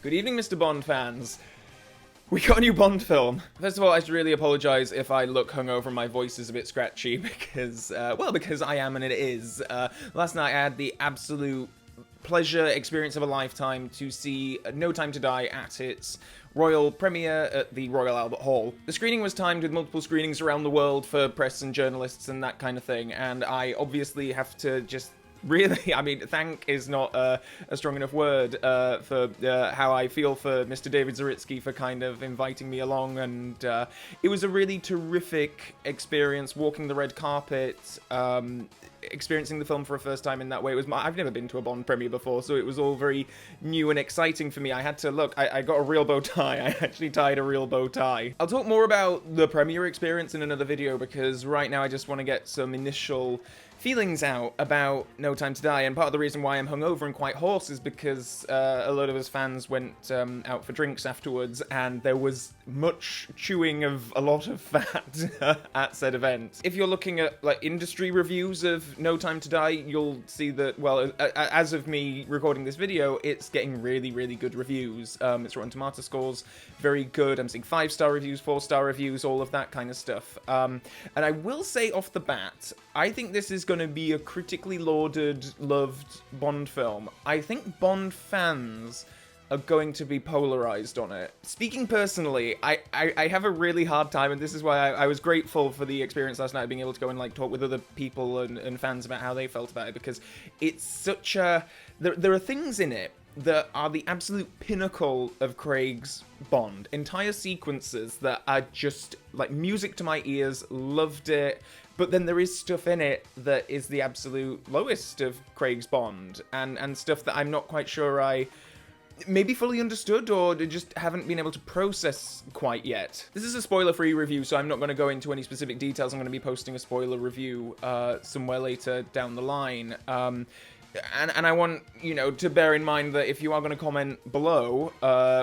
Good evening, Mr. Bond fans. We got a new Bond film. First of all, I should really apologise if I look hungover and my voice is a bit scratchy because, because I am and it is. Last night I had the absolute pleasure, experience of a lifetime to see No Time to Die at its royal premiere at the Royal Albert Hall. The screening was timed with multiple screenings around the world for press and journalists and that kind of thing, and I obviously have to just really, I mean, thank is not a strong enough word for how I feel for Mr. David Zaritsky for kind of inviting me along, and it was a really terrific experience walking the red carpet, experiencing the film for a first time in that way. I've never been to a Bond premiere before, so it was all very new and exciting for me. I had to look, I got a real bow tie. I actually tied a real bow tie. I'll talk more about the premiere experience in another video, because right now I just want to get some initial feelings out about No Time to Die, and part of the reason why I'm hungover and quite hoarse is because a lot of us fans went out for drinks afterwards, and there was much chewing of a lot of fat at said event. If you're looking at like industry reviews of No Time to Die, you'll see that, well, as of me recording this video, it's getting really, really good reviews. Its Rotten Tomato scores very good. I'm seeing 5-star reviews, 4-star reviews, all of that kind of stuff. And I will say off the bat, I think this is going to be a critically lauded, loved Bond film. I think Bond fans are going to be polarized on it. Speaking personally, I have a really hard time, and this is why I was grateful for the experience last night, being able to go and like talk with other people and fans about how they felt about it, because it's such a... There are things in it that are the absolute pinnacle of Craig's Bond. Entire sequences that are just like music to my ears, loved it. But then there is stuff in it that is the absolute lowest of Craig's Bond, and stuff that I'm not quite sure I maybe fully understood or just haven't been able to process quite yet. This is a spoiler-free review, so I'm not going to go into any specific details. I'm going to be posting a spoiler review somewhere later down the line. And I want, you know, to bear in mind that if you are going to comment below,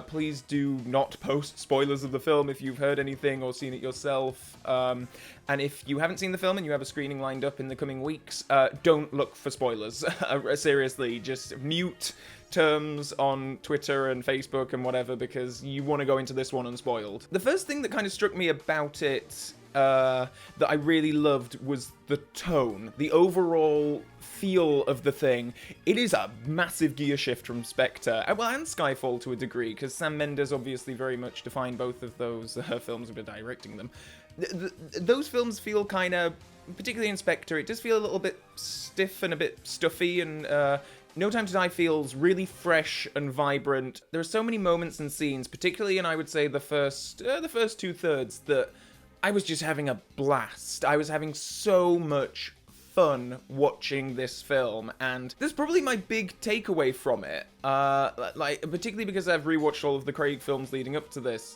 please do not post spoilers of the film if you've heard anything or seen it yourself. And if you haven't seen the film and you have a screening lined up in the coming weeks, don't look for spoilers. Seriously, just mute terms on Twitter and Facebook and whatever, because you want to go into this one unspoiled. The first thing that kind of struck me about it that I really loved was the tone, the overall feel of the thing. It is a massive gear shift from Spectre, well, and Skyfall to a degree, because Sam Mendes obviously very much defined both of those films by directing them. Those films feel kind of, particularly in Spectre, it does feel a little bit stiff and a bit stuffy, and No Time to Die feels really fresh and vibrant. There are so many moments and scenes, particularly in, I would say, the first 2/3, that I was just having a blast. I was having so much fun watching this film, and that's probably my big takeaway from it. Like, particularly because I've rewatched all of the Craig films leading up to this.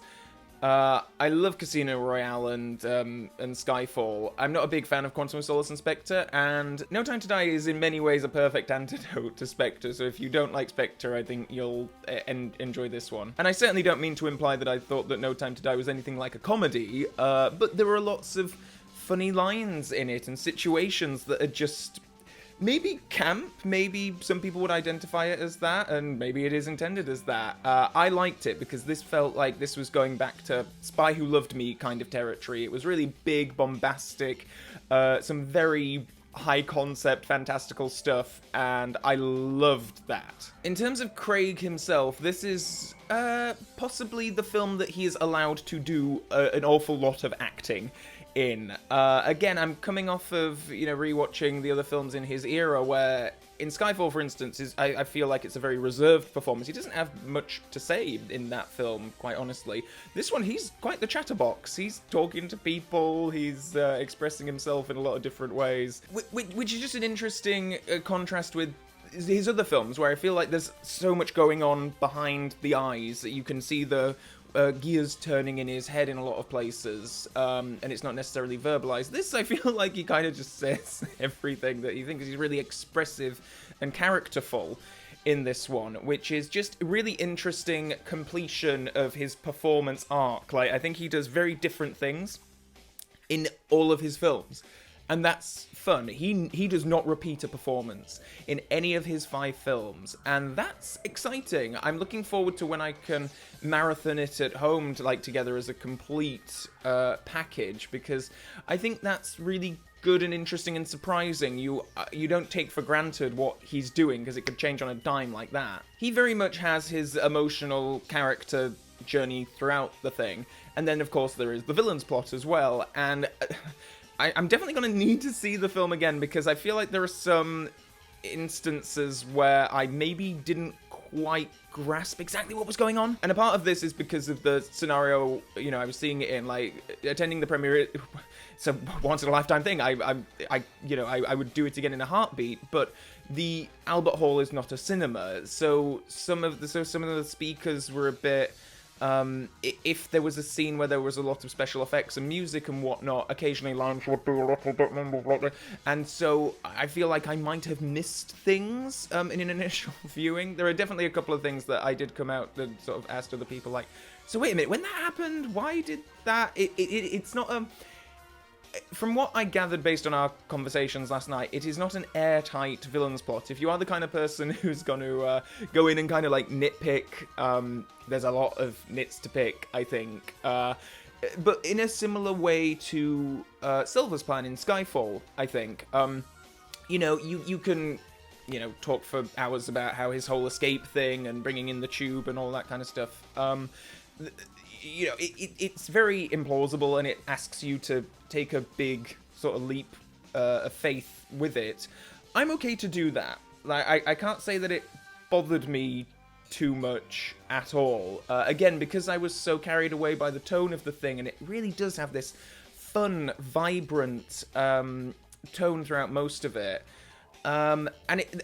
I love Casino Royale and Skyfall. I'm not a big fan of Quantum of Solace and Spectre, and No Time to Die is in many ways a perfect antidote to Spectre, so if you don't like Spectre, I think you'll enjoy this one. And I certainly don't mean to imply that I thought that No Time to Die was anything like a comedy, but there are lots of funny lines in it and situations that are just maybe camp, maybe some people would identify it as that, and maybe it is intended as that. I liked it because this felt like this was going back to Spy Who Loved Me kind of territory. It was really big, bombastic, some very high concept, fantastical stuff, and I loved that. In terms of Craig himself, this is possibly the film that he is allowed to do an awful lot of acting in. Again, I'm coming off of, you know, rewatching the other films in his era, where in Skyfall, for instance, I feel like it's a very reserved performance. He doesn't have much to say in that film, quite honestly. This one, he's quite the chatterbox. He's talking to people, he's expressing himself in a lot of different ways, which is just an interesting contrast with his other films, where I feel like there's so much going on behind the eyes that you can see the gears turning in his head in a lot of places, and it's not necessarily verbalized. This, I feel like he kind of just says everything that he thinks. He's really expressive and characterful in this one, which is just a really interesting completion of his performance arc. Like, I think he does very different things in all of his films. and that's fun. He does not repeat a performance in any of his 5 films, and that's exciting. I'm looking forward to when I can marathon it at home to like together as a complete package, because I think that's really good and interesting and surprising. You don't take for granted what he's doing, because it could change on a dime like that. He very much has his emotional character journey throughout the thing, and then of course there is the villain's plot as well, and I'm definitely going to need to see the film again, because I feel like there are some instances where I maybe didn't quite grasp exactly what was going on. And a part of this is because of the scenario, you know, I was seeing it in, like, attending the premiere. It's a once-in-a-lifetime thing. I would do it again in a heartbeat, but the Albert Hall is not a cinema, so some of the speakers were a bit... if there was a scene where there was a lot of special effects and music and whatnot, occasionally lines would be a little bit mumbled, and so I feel like I might have missed things in an initial viewing. There are definitely a couple of things that I did come out and sort of asked other people, like, so wait a minute, when that happened, why did that? It's not from what I gathered based on our conversations last night, it is not an airtight villain's plot. If you are the kind of person who's going to go in and kind of like nitpick, there's a lot of nits to pick, I think. But in a similar way to Silver's plan in Skyfall, I think. You can, talk for hours about how his whole escape thing and bringing in the tube and all that kind of stuff. It's very implausible, and it asks you to take a big sort of leap of faith with it. I'm okay to do that. Like, I can't say that it bothered me too much at all. Again, because I was so carried away by the tone of the thing, and it really does have this fun, vibrant tone throughout most of it. And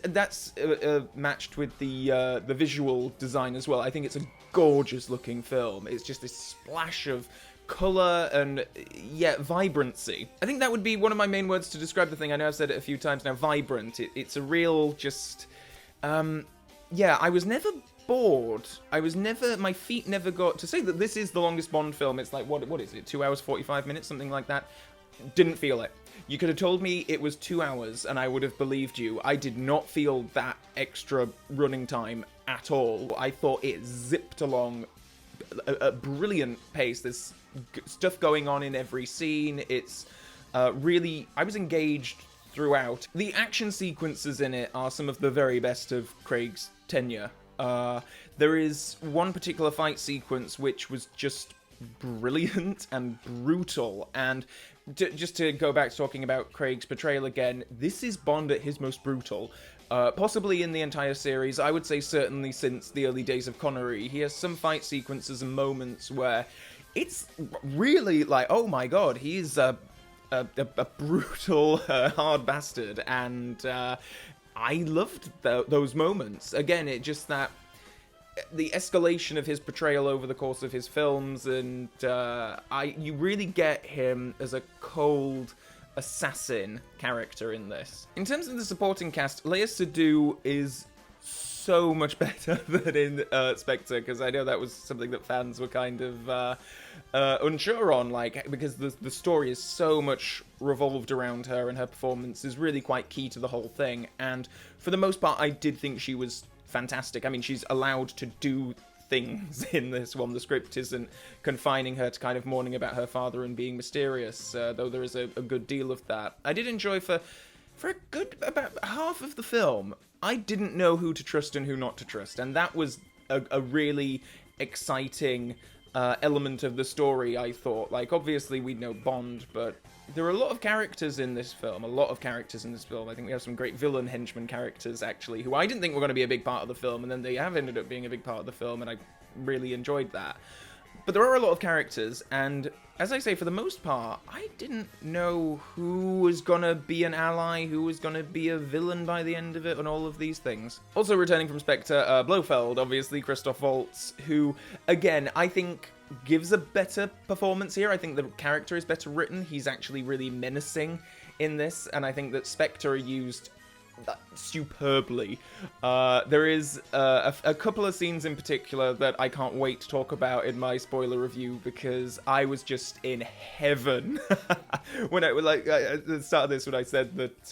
that's matched with the visual design as well. I think it's a gorgeous looking film. It's just this splash of colour and, vibrancy. I think that would be one of my main words to describe the thing. I know I've said it a few times now, vibrant. It's a real just... I was never bored. My feet never got... To say that this is the longest Bond film, it's like, what is it, 2 hours, 45 minutes, something like that? Didn't feel it. You could have told me it was 2 hours and I would have believed you. I did not feel that extra running time at all. I thought it zipped along a brilliant pace. There's stuff going on in every scene. It's really... I was engaged throughout. The action sequences in it are some of the very best of Craig's tenure. There is one particular fight sequence which was just brilliant and brutal, and just to go back to talking about Craig's portrayal again, this is Bond at his most brutal, possibly in the entire series. I would say certainly since the early days of Connery. He has some fight sequences and moments where it's really like, oh my god, he's a brutal, hard bastard, and I loved those moments. Again, it just that the escalation of his portrayal over the course of his films, and you really get him as a cold assassin character in this. In terms of the supporting cast, Léa Seydoux is so much better than in Spectre, because I know that was something that fans were kind of unsure on, like, because the story is so much revolved around her, and her performance is really quite key to the whole thing, and for the most part I did think she was fantastic. I mean, she's allowed to do things in this one. The script isn't confining her to kind of mourning about her father and being mysterious, though there is a good deal of that. I did enjoy for a good about half of the film, I didn't know who to trust and who not to trust, and that was a really exciting element of the story, I thought. Like, obviously we know Bond, but there are a lot of characters in this film, I think we have some great villain henchman characters, actually, who I didn't think were going to be a big part of the film, and then they have ended up being a big part of the film, and I really enjoyed that. But there are a lot of characters, and as I say, for the most part, I didn't know who was gonna be an ally, who was gonna be a villain by the end of it, and all of these things. Also returning from Spectre, Blofeld, obviously, Christoph Waltz, who, again, I think gives a better performance here. I think the character is better written. He's actually really menacing in this, and I think that Spectre used superbly. There is a couple of scenes in particular that I can't wait to talk about in my spoiler review, because I was just in heaven when I at the start of this, when I said that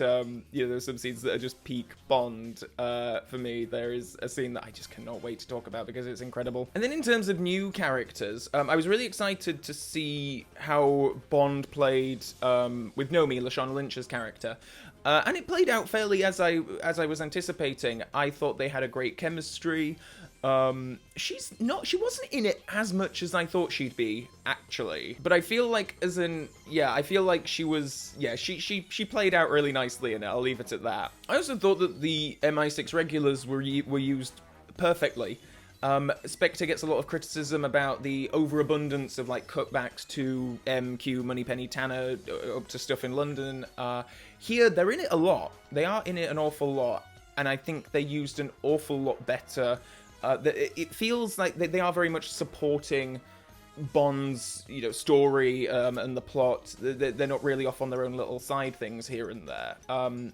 there's some scenes that are just peak Bond for me. There is a scene that I just cannot wait to talk about because it's incredible. And then in terms of new characters, I was really excited to see how Bond played with Nomi, Lashana Lynch's character. And it played out fairly as I was anticipating. I thought they had a great chemistry. She wasn't in it as much as I thought she'd be, actually. But I feel like, I feel like she was, she played out really nicely in it. I'll leave it at that. I also thought that the MI6 regulars were used perfectly. Spectre gets a lot of criticism about the overabundance of like cutbacks to MQ, Moneypenny, Tanner, up to stuff in London. Here, they're in it a lot. They are in it an awful lot, and I think they used an awful lot better. It feels like they are very much supporting Bond's, story and the plot. They're not really off on their own little side things here and there.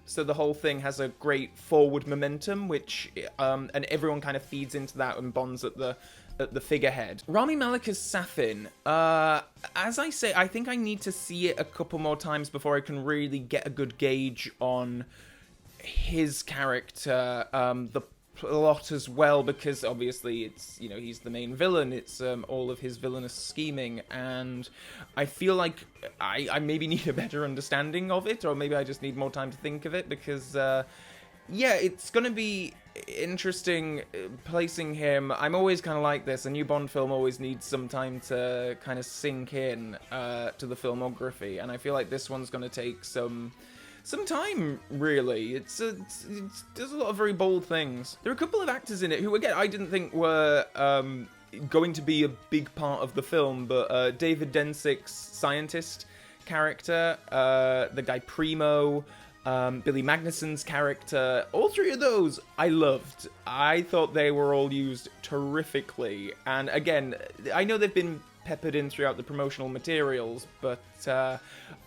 So the whole thing has a great forward momentum, which and everyone kind of feeds into that, and Bond's at the figurehead. Rami Malek as Safin. As I say, I think I need to see it a couple more times before I can really get a good gauge on his character, the plot as well, because obviously it's, he's the main villain. It's all of his villainous scheming, and I feel like I maybe need a better understanding of it, or maybe I just need more time to think of it, because it's gonna be interesting placing him. I'm always kind of like this. A new Bond film always needs some time to kind of sink in to the filmography, and I feel like this one's gonna take some time, really. It does a lot of very bold things. There are a couple of actors in it who, again, I didn't think were going to be a big part of the film, but David Densick's scientist character, the guy Primo, Billy Magnuson's character, all three of those I loved. I thought they were all used terrifically, and again, I know they've been peppered in throughout the promotional materials, but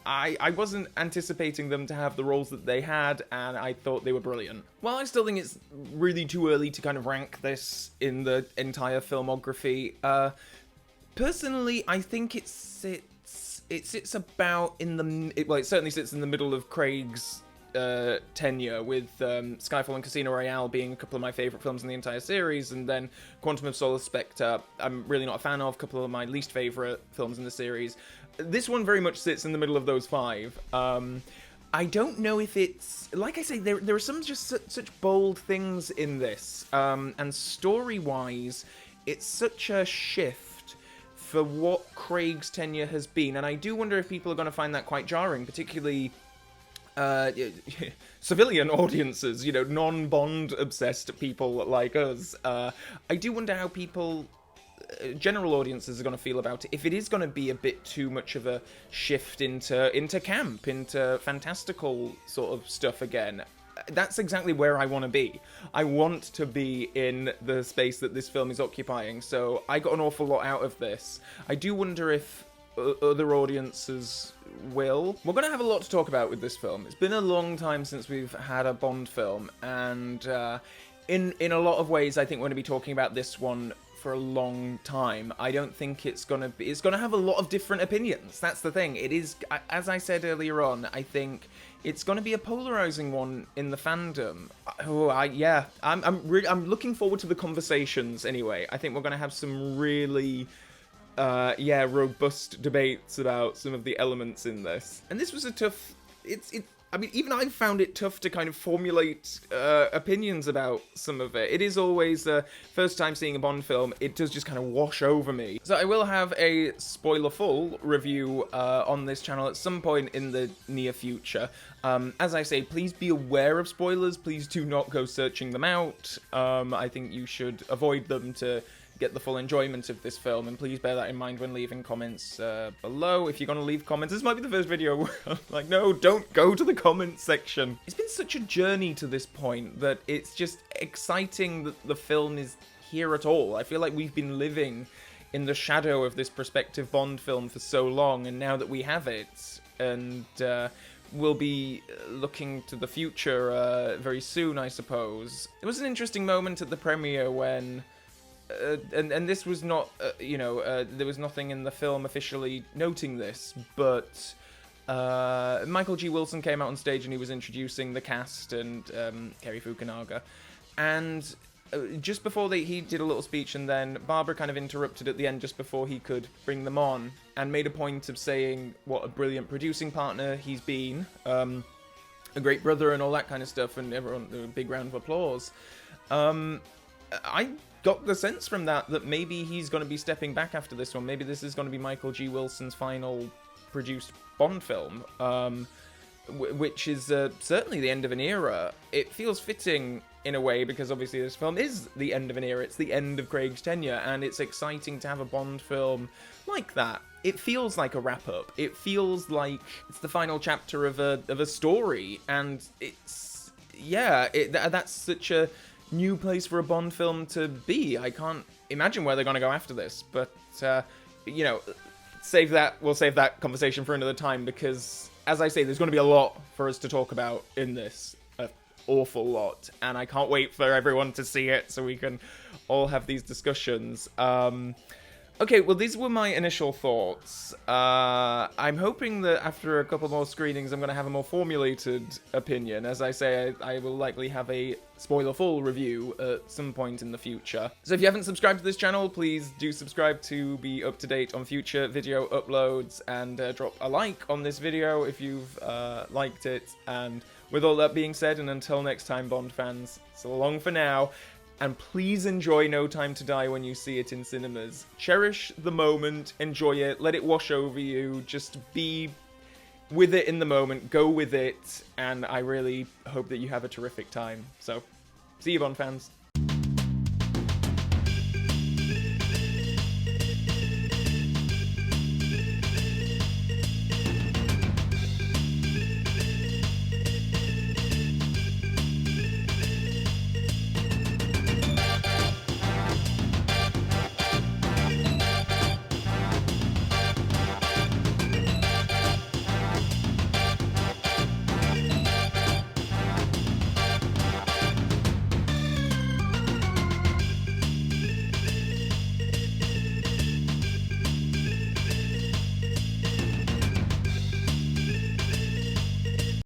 I wasn't anticipating them to have the roles that they had, and I thought they were brilliant. While I still think it's really too early to kind of rank this in the entire filmography, personally, I think it sits about in the... it certainly sits in the middle of Craig's tenure, with Skyfall and Casino Royale being a couple of my favourite films in the entire series, and then Quantum of Solace, Spectre, I'm really not a fan of, a couple of my least favourite films in the series. This one very much sits in the middle of those five. I don't know if it's... Like I say, there are some just such bold things in this, and story-wise, it's such a shift for what Craig's tenure has been, and I do wonder if people are going to find that quite jarring, particularly civilian audiences, non-Bond obsessed people like us. I do wonder how people, general audiences, are going to feel about it. If it is going to be a bit too much of a shift into camp, into fantastical sort of stuff again. That's exactly where I want to be. I want to be in the space that this film is occupying, so I got an awful lot out of this. I do wonder if other audiences will. We're going to have a lot to talk about with this film. It's been a long time since we've had a Bond film, and in a lot of ways, I think we're going to be talking about this one for a long time. I don't think it's going to have a lot of different opinions. That's the thing. It is, as I said earlier on, I think it's going to be a polarizing one in the fandom. I'm looking forward to the conversations anyway. I think we're going to have some really robust debates about some of the elements in this. And this was a tough... I mean, even I found it tough to kind of formulate opinions about some of it. It is always the first time seeing a Bond film, it does just kind of wash over me. So I will have a spoiler-full review on this channel at some point in the near future. As I say, please be aware of spoilers. Please do not go searching them out. I think you should avoid them to get the full enjoyment of this film, and please bear that in mind when leaving comments below. If you're going to leave comments, this might be the first video where I'm like, no, don't go to the comments section. It's been such a journey to this point that it's just exciting that the film is here at all. I feel like we've been living in the shadow of this prospective Bond film for so long, and now that we have it, and we'll be looking to the future very soon, I suppose. It was an interesting moment at the premiere when, and this was not, there was nothing in the film officially noting this, but Michael G. Wilson came out on stage and he was introducing the cast and Cary Fukunaga, and just before he did a little speech, and then Barbara kind of interrupted at the end just before he could bring them on, and made a point of saying what a brilliant producing partner he's been, a great brother and all that kind of stuff, and everyone, a big round of applause. I got the sense from that maybe he's going to be stepping back after this one. Maybe this is going to be Michael G. Wilson's final produced Bond film, which is certainly the end of an era. It feels fitting in a way, because obviously this film is the end of an era. It's the end of Craig's tenure, and it's exciting to have a Bond film like that. It feels like a wrap-up. It feels like it's the final chapter of a story, and it's, yeah, that's such a new place for a Bond film to be. I can't imagine where they're going to go after this, but, we'll save that conversation for another time, because, as I say, there's going to be a lot for us to talk about in this. Awful lot, and I can't wait for everyone to see it so we can all have these discussions. Okay, well, these were my initial thoughts. I'm hoping that after a couple more screenings I'm going to have a more formulated opinion. As I say, I will likely have a spoiler-full review at some point in the future. So if you haven't subscribed to this channel, please do subscribe to be up to date on future video uploads, and drop a like on this video if you've liked it. And with all that being said, and until next time, Bond fans, so long for now, and please enjoy No Time to Die when you see it in cinemas. Cherish the moment, enjoy it, let it wash over you, just be with it in the moment, go with it, and I really hope that you have a terrific time. So, see you, Bond fans.